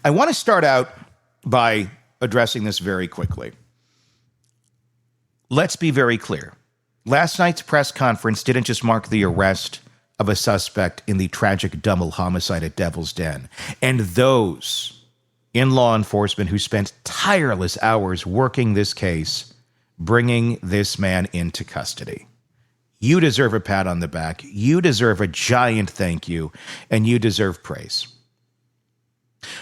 I want to start out by addressing this very quickly. Let's be very clear. Last night's press conference didn't just mark the arrest of a suspect in the tragic double homicide at Devil's Den, and those in law enforcement who spent tireless hours working this case, bringing this man into custody. You deserve a pat on the back. You deserve a giant thank you, and you deserve praise.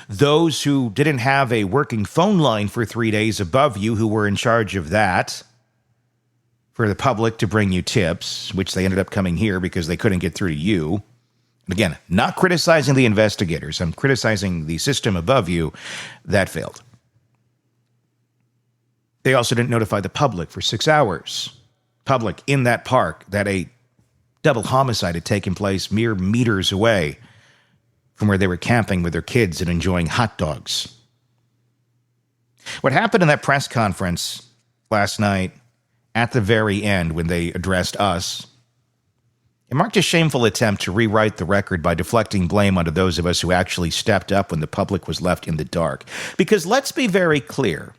Those who didn't have a working phone line for 3 days above you, who were in charge of that, for the public to bring you tips, which they ended up coming here because they couldn't get through to you. And again, not criticizing the investigators. I'm criticizing the system above you. That failed. They also didn't notify the public for 6 hours. Public in that park that a double homicide had taken place mere meters away from where they were camping with their kids and enjoying hot dogs. What happened in that press conference last night, at the very end when they addressed us, it marked a shameful attempt to rewrite the record by deflecting blame onto those of us who actually stepped up when the public was left in the dark. Because let's be very clear.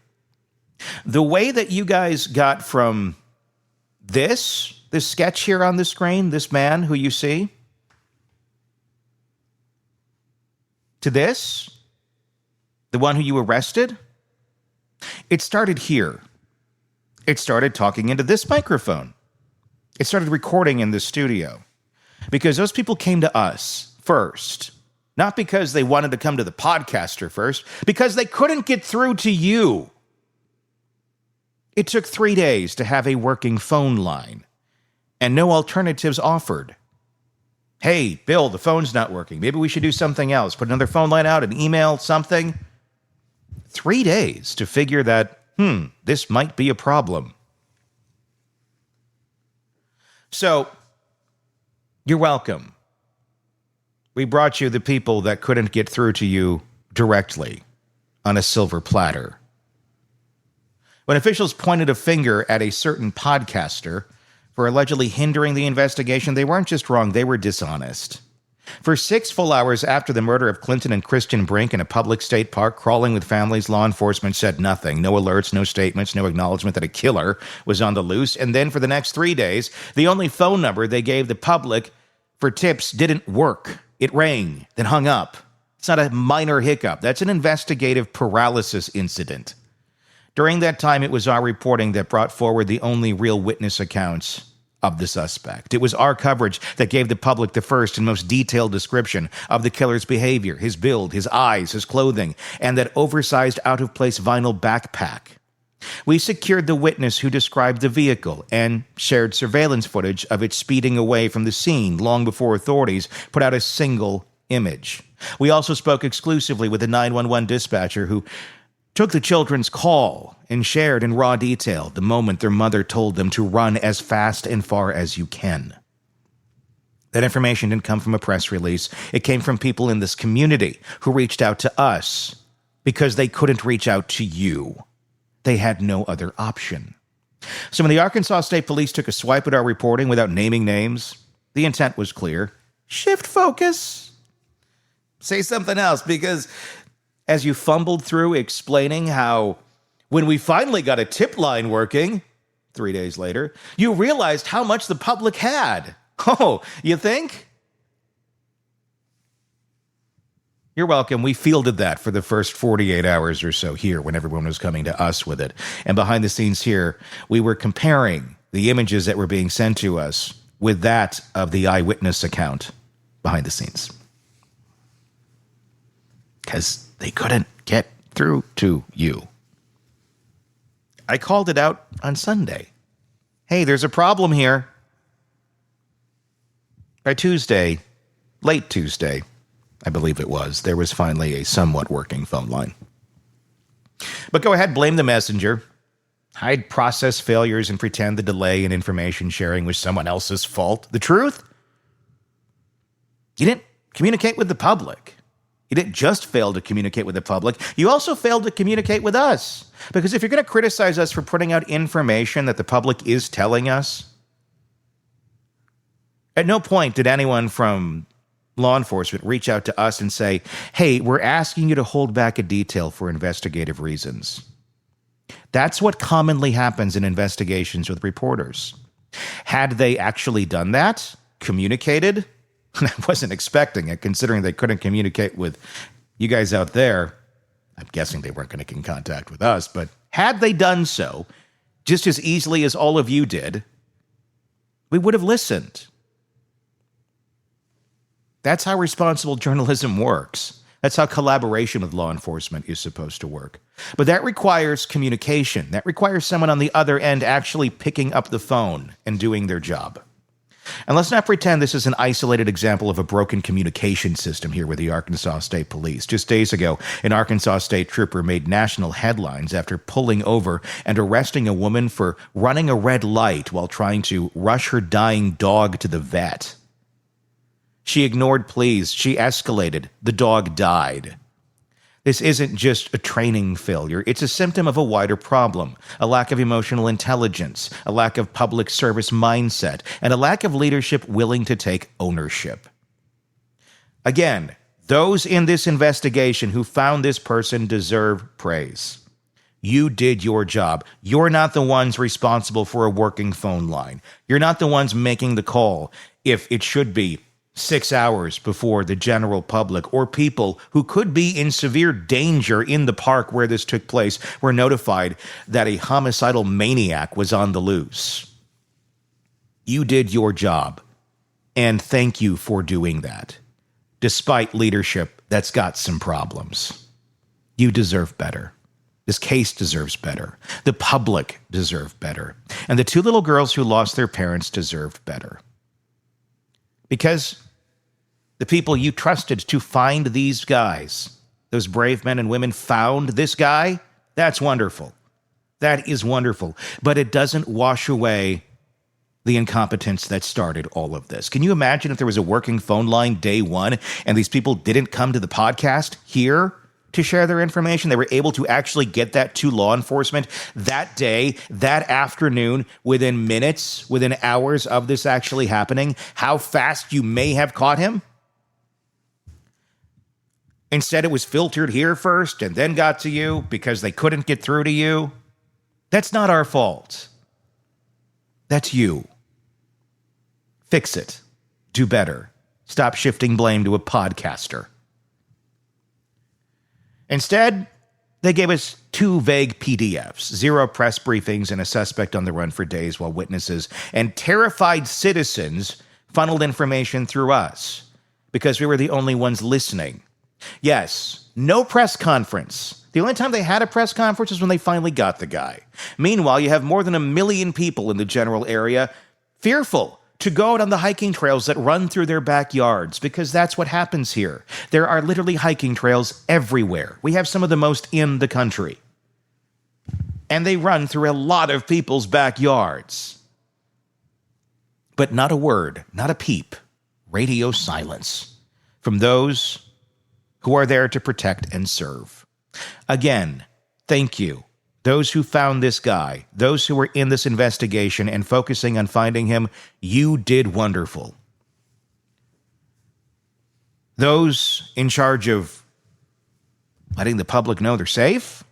The way that you guys got from this sketch here on the screen, this man who you see, to this, the one who you arrested, it started here. It started talking into this microphone. It started recording in the studio. Because those people came to us first. Not because they wanted to come to the podcaster first, because they couldn't get through to you. It took 3 days to have a working phone line, and no alternatives offered. Hey, Bill, the phone's not working. Maybe we should do something else. Put another phone line out, an email, something. 3 days to figure that, this might be a problem. So, you're welcome. We brought you the people that couldn't get through to you directly on a silver platter. When officials pointed a finger at a certain podcaster for allegedly hindering the investigation, they weren't just wrong, they were dishonest. For 6 full hours after the murder of Clinton and Christian Brink in a public state park crawling with families, law enforcement said nothing. No alerts, no statements, no acknowledgement that a killer was on the loose. And then for the next 3 days, the only phone number they gave the public for tips didn't work. It rang, then hung up. It's not a minor hiccup. That's an investigative paralysis incident. During that time, it was our reporting that brought forward the only real witness accounts of the suspect. It was our coverage that gave the public the first and most detailed description of the killer's behavior, his build, his eyes, his clothing, and that oversized out-of-place vinyl backpack. We secured the witness who described the vehicle and shared surveillance footage of it speeding away from the scene long before authorities put out a single image. We also spoke exclusively with the 911 dispatcher who took the children's call and shared in raw detail the moment their mother told them to run as fast and far as you can. That information didn't come from a press release. It came from people in this community who reached out to us because they couldn't reach out to you. They had no other option. So when the Arkansas State Police took a swipe at our reporting without naming names, the intent was clear. Shift focus. Say something else, because as you fumbled through explaining how when we finally got a tip line working 3 days later, you realized how much the public had. Oh, you think? You're welcome. We fielded that for the first 48 hours or so here when everyone was coming to us with it. And behind the scenes here, we were comparing the images that were being sent to us with that of the eyewitness account behind the scenes. Because they couldn't get through to you. I called it out on Sunday. Hey, there's a problem here. By Tuesday, late Tuesday, I believe it was, there was finally a somewhat working phone line. But go ahead, blame the messenger. Hide process failures and pretend the delay in information sharing was someone else's fault. The truth? You didn't communicate with the public. You didn't just fail to communicate with the public. You also failed to communicate with us. Because if you're going to criticize us for putting out information that the public is telling us, at no point did anyone from law enforcement reach out to us and say, hey, we're asking you to hold back a detail for investigative reasons. That's what commonly happens in investigations with reporters. Had they actually done that, communicated, I wasn't expecting it, considering they couldn't communicate with you guys out there. I'm guessing they weren't going to get in contact with us, but had they done so, just as easily as all of you did, we would have listened. That's how responsible journalism works. That's how collaboration with law enforcement is supposed to work. But that requires communication. That requires someone on the other end actually picking up the phone and doing their job. And let's not pretend this is an isolated example of a broken communication system here with the Arkansas State Police. Just days ago, an Arkansas State trooper made national headlines after pulling over and arresting a woman for running a red light while trying to rush her dying dog to the vet. She ignored pleas. She escalated. The dog died. This isn't just a training failure. It's a symptom of a wider problem, a lack of emotional intelligence, a lack of public service mindset, and a lack of leadership willing to take ownership. Again, those in this investigation who found this person deserve praise. You did your job. You're not the ones responsible for a working phone line. You're not the ones making the call if it should be 6 hours before the general public or people who could be in severe danger in the park where this took place were notified that a homicidal maniac was on the loose. You did your job, and thank you for doing that, despite leadership that's got some problems. You deserve better. This case deserves better. The public deserve better. And the two little girls who lost their parents deserved better. Because the people you trusted to find these guys, those brave men and women found this guy, that's wonderful. That is wonderful. But it doesn't wash away the incompetence that started all of this. Can you imagine if there was a working phone line day one and these people didn't come to the podcast here to share their information? They were able to actually get that to law enforcement that day, that afternoon, within minutes, within hours of this actually happening. How fast you may have caught him? Instead, it was filtered here first and then got to you because they couldn't get through to you. That's not our fault. That's you. Fix it. Do better. Stop shifting blame to a podcaster. Instead, they gave us 2 vague PDFs, 0 press briefings, and a suspect on the run for days while witnesses and terrified citizens funneled information through us because we were the only ones listening. Yes, no press conference. The only time they had a press conference is when they finally got the guy. Meanwhile, you have more than 1 million people in the general area fearful to go out on the hiking trails that run through their backyards, because that's what happens here. There are literally hiking trails everywhere. We have some of the most in the country. And they run through a lot of people's backyards. But not a word, not a peep. Radio silence from those who are there to protect and serve. Again, thank you. Those who found this guy, those who were in this investigation and focusing on finding him, you did wonderful. Those in charge of letting the public know they're safe,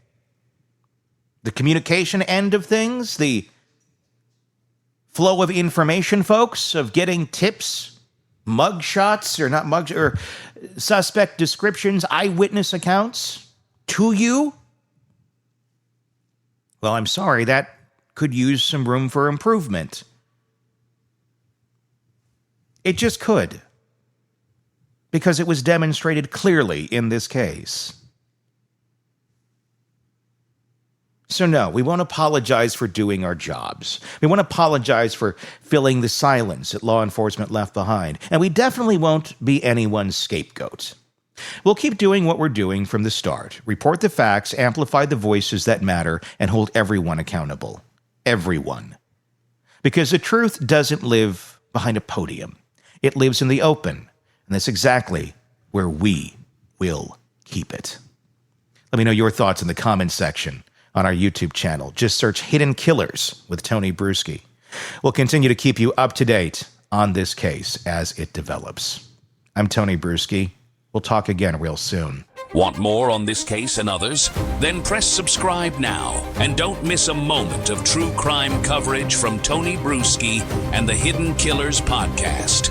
the communication end of things, the flow of information, folks, of getting tips, mugshots, or not mugs, or suspect descriptions, eyewitness accounts to you. Well, I'm sorry, that could use some room for improvement. It just could. Because it was demonstrated clearly in this case. So no, we won't apologize for doing our jobs. We won't apologize for filling the silence that law enforcement left behind. And we definitely won't be anyone's scapegoat. We'll keep doing what we're doing from the start. Report the facts, amplify the voices that matter, and hold everyone accountable. Everyone. Because the truth doesn't live behind a podium. It lives in the open. And that's exactly where we will keep it. Let me know your thoughts in the comments section on our YouTube channel. Just search Hidden Killers with Tony Brueski. We'll continue to keep you up to date on this case as it develops. I'm Tony Brueski. We'll talk again real soon. Want more on this case and others? Then press subscribe now and don't miss a moment of true crime coverage from Tony Brueski and the Hidden Killers podcast.